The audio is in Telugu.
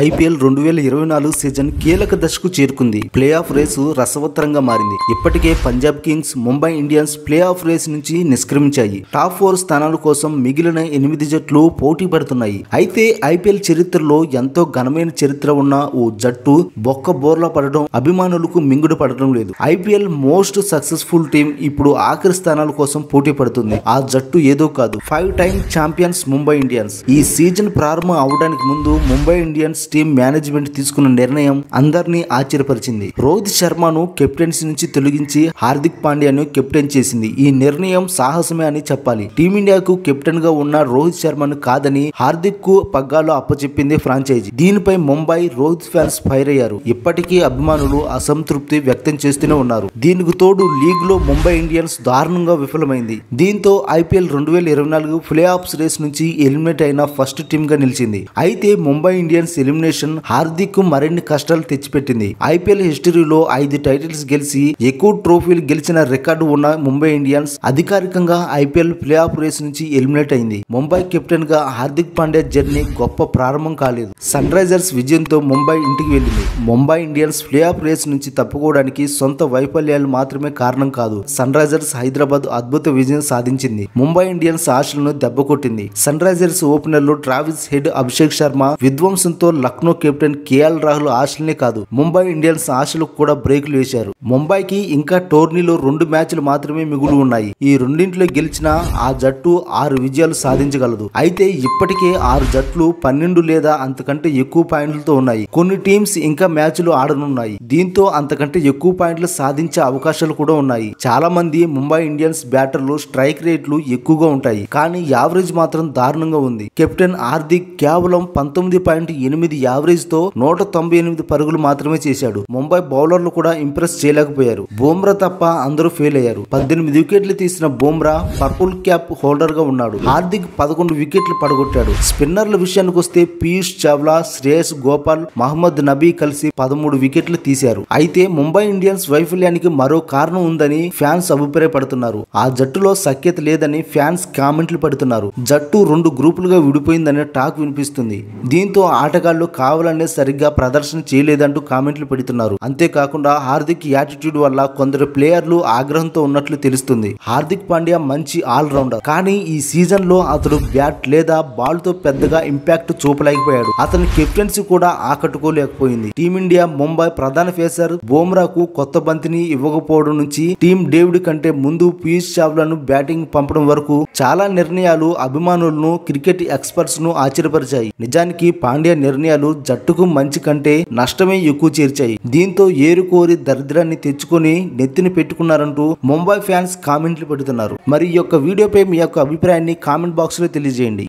ఐపీఎల్ 2024 సీజన్ కీలక దశకు చేరుకుంది. ప్లే ఆఫ్ రేసు రసవత్తరంగా మారింది. ఇప్పటికే Punjab Kings, Mumbai Indians playoff race నుంచి నిష్క్రమించాయి. టాప్ 4 స్థానాల కోసం మిగిలిన 8 జట్లు పోటీ పడుతున్నాయి. అయితే ఐపీఎల్ చరిత్రలో ఎంతో ఘనమైన చరిత్ర ఉన్న ఓ జట్టు బొక్క బోర్లా పడడం అభిమానులకు మింగుడు పడడం లేదు. ఐపీఎల్ మోస్ట్ సక్సెస్ఫుల్ టీం ఇప్పుడు ఆఖరి స్థానాల కోసం పోటీ పడుతుంది. ఆ జట్టు ఏదో కాదు, 5 టైమ్ ఛాంపియన్స్ ముంబై ఇండియన్స్. ఈ సీజన్ ప్రారంభం అవడానికి ముందు ముంబై ఇండియన్స్ టీం మేనేజ్మెంట్ తీసుకున్న నిర్ణయం అందరినీ ఆశ్చర్యపరిచింది. రోహిత్ శర్మను కెప్టెన్సీ నుంచి తొలగించి హార్దిక్ పాండ్యాను కెప్టెన్ చేసింది. ఈ నిర్ణయం సాహసమే అని చెప్పాలి. టీమిండియాకు కెప్టెన్ గా ఉన్న రోహిత్ శర్మను కాదని హార్దిక్ కు పగ్గాలు అప్పచెప్పింది ఫ్రాంచైజీ. దీనిపై ముంబై, రోహిత్ ఫ్యాన్స్ ఫైర్ అయ్యారు. ఇప్పటికీ అభిమానులు అసంతృప్తి వ్యక్తం చేస్తూనే ఉన్నారు. దీనికి తోడు లీగ్ లో ముంబై ఇండియన్స్ దారుణంగా విఫలమైంది. దీంతో ఐపీఎల్ 2024 ప్లే ఆఫ్స్ రేస్ నుంచి ఎలిమినేట్ అయిన ఫస్ట్ టీమ్ గా నిలిచింది. అయితే ముంబై ఇండియన్స్ ఎలిమినేషన్ హార్దిక్ కు మరిన్ని కష్టాలు తెచ్చిపెట్టింది. ఐపీఎల్ హిస్టరీలో 5 టైటిల్స్ గెలిచి ఎక్కువ ట్రోఫీలు గెలిచిన రికార్డు ఉన్న ముంబై ఇండియన్స్ అధికారికంగా ఐపీఎల్ ప్లే ఆఫ్ రేస్ నుంచి ఎలిమినేట్ అయింది. ముంబై కెప్టెన్ గా హార్దిక్ పాండ్యా జర్నీ గొప్ప ప్రారంభం కాలేదు. సన్ రైజర్స్ విజయంతో ముంబై ఇంటికి వెళ్ళింది. Mumbai Indians playoff race నుంచి తప్పుకోవడానికి సొంత వైఫల్యాలు మాత్రమే కారణం కాదు. సన్ రైజర్స్ హైదరాబాద్ అద్భుత విజయం సాధించింది. ముంబై ఇండియన్స్ ఆశలను దెబ్బకొట్టింది. సన్ రైజర్స్ ఓపెనర్లు ట్రావిస్ హెడ్, అభిషేక్ శర్మ విధ్వంసంతో లక్నో కెప్టెన్ కేఎల్ రాహుల్ ఆశలనే కాదు, ముంబై ఇండియన్స్ ఆశలకు కూడా బ్రేకులు వేశారు. ముంబైకి ఇంకా టోర్నీలో 2 మ్యాచ్లు మాత్రమే మిగులు ఉన్నాయి. ఈ రెండింటిలో గెలిచిన ఆ జట్టు 6 విజయాలు సాధించగలదు. అయితే ఇప్పటికే 6 జట్లు 12 లేదా అంతకంటే ఎక్కువ పాయింట్లతో ఉన్నాయి. కొన్ని టీమ్స్ ఇంకా మ్యాచ్లు ఆడనున్నాయి. దీంతో అంతకంటే ఎక్కువ పాయింట్లు సాధించే అవకాశాలు కూడా ఉన్నాయి. చాలా మంది ముంబై ఇండియన్స్ బ్యాటర్లు స్ట్రైక్ రేట్లు ఎక్కువగా ఉంటాయి, కానీ యావరేజ్ మాత్రం దారుణంగా ఉంది. కెప్టెన్ హార్దిక్ కేవలం 19.8 యావరేజ్ తో 198 పరుగులు మాత్రమే చేశాడు. ముంబై బౌలర్లు కూడా ఇంప్రెస్ చేయలేకపోయారు. బుమ్రా తప్ప అందరూ ఫెయిల్ అయ్యారు. 18 వికెట్లు తీసిన బుమ్రా పర్పుల్ క్యాప్ హోల్డర్ గా ఉన్నాడు. హార్దిక్ 11 వికెట్లు పడగొట్టాడు. స్పిన్నర్ల విషయానికి వస్తే పీయూష్ చావ్లా, శ్రేయస్ గోపాల్, మహమ్మద్ నబీ కలిసి 13 వికెట్లు తీశారు. అయితే ముంబై ఇండియన్స్ వైఫల్యానికి మరో కారణం ఉందని ఫ్యాన్స్ అభిప్రాయపడుతున్నారు. ఆ జట్టులో సఖ్యత లేదని ఫ్యాన్స్ కామెంట్లు పెడుతున్నారు. జట్టు 2 గ్రూపులుగా విడిపోయిందనే టాక్ వినిపిస్తుంది. దీంతో ఆటగాళ్లు కావాలనే సరిగ్గా ప్రదర్శన చేయలేదంటూ కామెంట్లు పెడుతున్నారు. అంతేకాకుండా హార్దిక్ యాటిట్యూడ్ వల్ల కొందరు ప్లేయర్లు ఆగ్రహంతో ఉన్నట్లు తెలుస్తుంది. హార్దిక్ పాండ్యా మంచి ఆల్ రౌండర్, కానీ ఈ సీజన్ లో అతడు బ్యాట్ లేదా బాల్ తో పెద్దగా ఇంపాక్ట్ చూపలేకపోయాడు. అతని కెప్టెన్సీ కూడా ఆకట్టుకోలేకపోయింది. టీమిండియా ముంబై ప్రధాన ఫేసర్ బుమ్రాకు కొత్త బంతిని ఇవ్వకపోవడం నుంచి టీం డేవిడ్ కంటే ముందు పీయూష్ చావ్లాను బ్యాటింగ్ పంపడం వరకు చాలా నిర్ణయాలు అభిమానులను, క్రికెట్ ఎక్స్పర్ట్స్ ను ఆశ్చర్యపరిచాయి. నిజానికి పాండ్యా నిర్ణయాలు జట్టుకు మంచి కంటే నష్టమే ఎక్కువ చేర్చాయి. దీంతో ఏరుకోరి దరిద్రాన్ని తెచ్చుకొని నెత్తిని పెట్టుకున్నారంటూ ముంబై ఫ్యాన్స్ కామెంట్లు పెడుతున్నారు. మరి ఈ యొక్క వీడియోపై మీ యొక్క అభిప్రాయాన్ని కామెంట్ బాక్స్ లో తెలియజేయండి.